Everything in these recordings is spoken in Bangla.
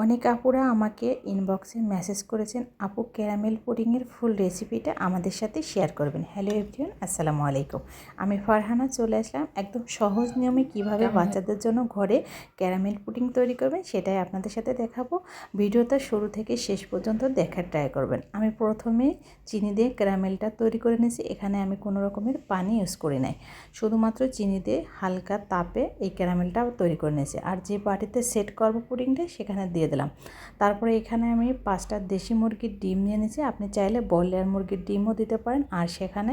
অনেক আপুরা আমাকে ইনবক্সে মেসেজ করেছেন, আপু ক্যারামেল পুডিংয়ের ফুল রেসিপিটা আমাদের সাথে শেয়ার করবেন। হ্যালো এভরিওয়ান, আসসালামু আলাইকুম। আমি ফারহানা চলে আসলাম একদম সহজ নিয়মে কিভাবে বাচ্চাদের জন্য ঘরে ক্যারামেল পুডিং তৈরি করবেন সেটাই আপনাদের সাথে দেখাবো। ভিডিওটা শুরু থেকে শেষ পর্যন্ত দেখার ট্রাই করবেন। আমি প্রথমে চিনি দিয়ে ক্যারামেলটা তৈরি করে নিয়েছি। এখানে আমি কোনো রকমের পানি ইউজ করি নাই, শুধুমাত্র চিনি দিয়ে হালকা তাপে এই ক্যারামেলটা তৈরি করে নিয়েছি। আর যে বাটিতে সেট করবো পুডিংটা সেখানে দিয়ে দিলাম। তারপরে এখানে আমি 5টা দেশি মুরগির ডিম নিয়ে নিয়েছি। আপনি চাইলে ব্রয়লার মুরগির ডিমও দিতে পারেন। আর সেখানে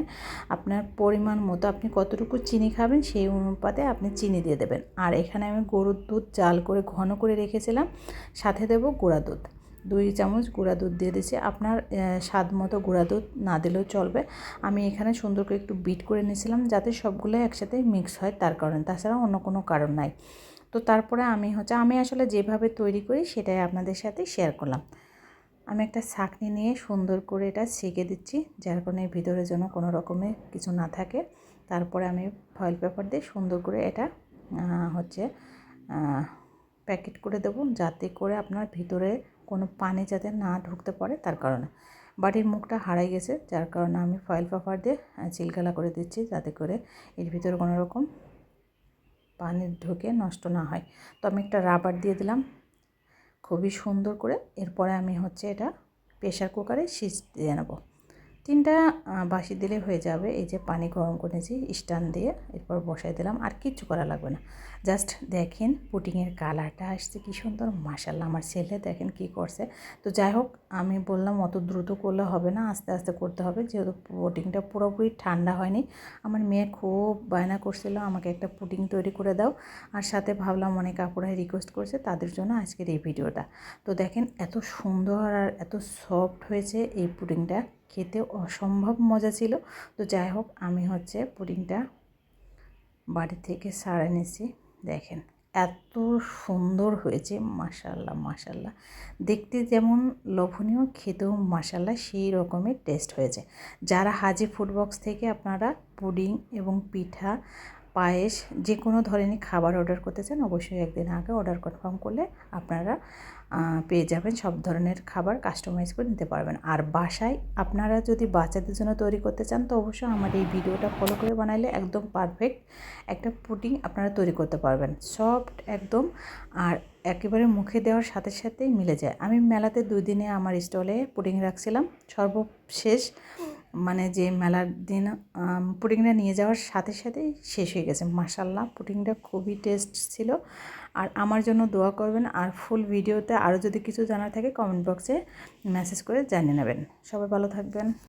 আপনার পরিমাণ মতো আপনি কতটুকু চিনি খাবেন সেই অনুপাতে আপনি চিনি দিয়ে দেবেন। আর এখানে আমি গরুর দুধ জাল করে ঘন করে রেখেছিলাম, সাথে দেবো গুঁড়া দুধ। 2 চামচ গুঁড়া দুধ দিয়ে দিয়েছি। আপনার স্বাদ মতো গুঁড়া দুধ না দিলেও চলবে। আমি এখানে সুন্দর করে একটু বিট করে নিয়েছিলাম যাতে সবগুলো একসাথে মিক্স হয়, তার কারণে, তাছাড়া অন্য কোনো কারণ নাই। তো তারপরে আমি আসলে যেভাবে তৈরি করি সেটাই আপনাদের সাথে শেয়ার করলাম। আমি একটা ছাঁকনি নিয়ে সুন্দর করে এটা ছেঁকে দিচ্ছি, যার কারণে ভিতরে যেন কোনো রকমের কিছু না থাকে। তারপরে আমি ফয়েল পেপার দিয়ে সুন্দর করে এটা প্যাকেট করে দেবো, যাতে করে আপনার ভিতরে কোনো পানি যাতে না ঢুকতে পারে, তার কারণে। বাটির মুখটা হারাই গেছে, যার কারণে আমি ফয়েল পেপার দিয়ে চিলকালা করে দিচ্ছি, যাতে করে এর ভিতরে কোনো রকম পানি ঢুকে নষ্ট না হয়। তো আমি একটা রাবার দিয়ে দিলাম খুবই সুন্দর করে। এরপরে আমি এটা প্রেশার কুকারে দিয়ে নেব। 3টা বাসি দিলে হয়ে যাবে। এই যে পানি গরম করেছি স্ট্যান্ড দিয়ে, এরপর বসাই দিলাম। আর কিচ্ছু করা লাগবে না। জাস্ট দেখেন পুডিংয়ের কালারটা আসছে কি সুন্দর, মাশাআল্লাহ। আমার ছেলে দেখেন কি করছে। তো যাই হোক, আমি বললাম অত দ্রুত করলে হবে না, আস্তে আস্তে করতে হবে, যেহেতু পুডিংটা পুরোপুরি ঠান্ডা হয়নি। আমার মেয়ে খুব বায়না করছিল আমাকে একটা পুডিং তৈরি করে দাও। আর সাথে ভাবলাম অনেক আপুরাই রিকোয়েস্ট করছে, তাদের জন্য আজকের এই ভিডিওটা। তো দেখেন এত সুন্দর আর এত সফট হয়েছে এই পুডিংটা, খেতে অসম্ভব মজা ছিল। তো যাই হোক, আমি পুডিংটা বাড়ি থেকে সারা নিয়েছি। দেখেন এত সুন্দর হয়েছে, মাশাআল্লাহ মাশাআল্লাহ। দেখতে যেমন লোভনীয়, খেতেও মাশাআল্লাহ সেই রকমের টেস্ট হয়েছে। যারা হাজি ফুড বক্স থেকে আপনারা পুডিং এবং পিঠা, পায়েস যে কোনো ধরনের খাবার অর্ডার করতে চান, অবশ্যই একদিন আগে অর্ডার কনফার্ম করলে আপনারা পেয়ে যাবেন। সব ধরনের খাবার কাস্টমাইজ করে নিতে পারবেন। আর বাসায় আপনারা যদি বাচ্চাদের জন্য তৈরি করতে চান, তো অবশ্যই আমার এই ভিডিওটা ফলো করে বানাইলে একদম পারফেক্ট একটা পুডিং আপনারা তৈরি করতে পারবেন, সফট একদম। আর একেবারে মুখে দেওয়ার সাথে সাথেই মিলে যায়। আমি মেলাতে 2 দিনে আমার স্টলে পুডিং রাখছিলাম, সর্বশেষ যে মেলার দিন পুডিংটা নিয়ে যাওয়ার সাথে সাথেই শেষ হয়ে গেছে। মাশাআল্লাহ, পুডিংটা খুবই টেস্ট ছিল। আর আমার জন্য দোয়া করবেন। আর ফুল ভিডিওতে আরও যদি কিছু জানার থাকে কমেন্ট বক্সে মেসেজ করে জানিয়ে নেবেন। সবাই ভালো থাকবেন।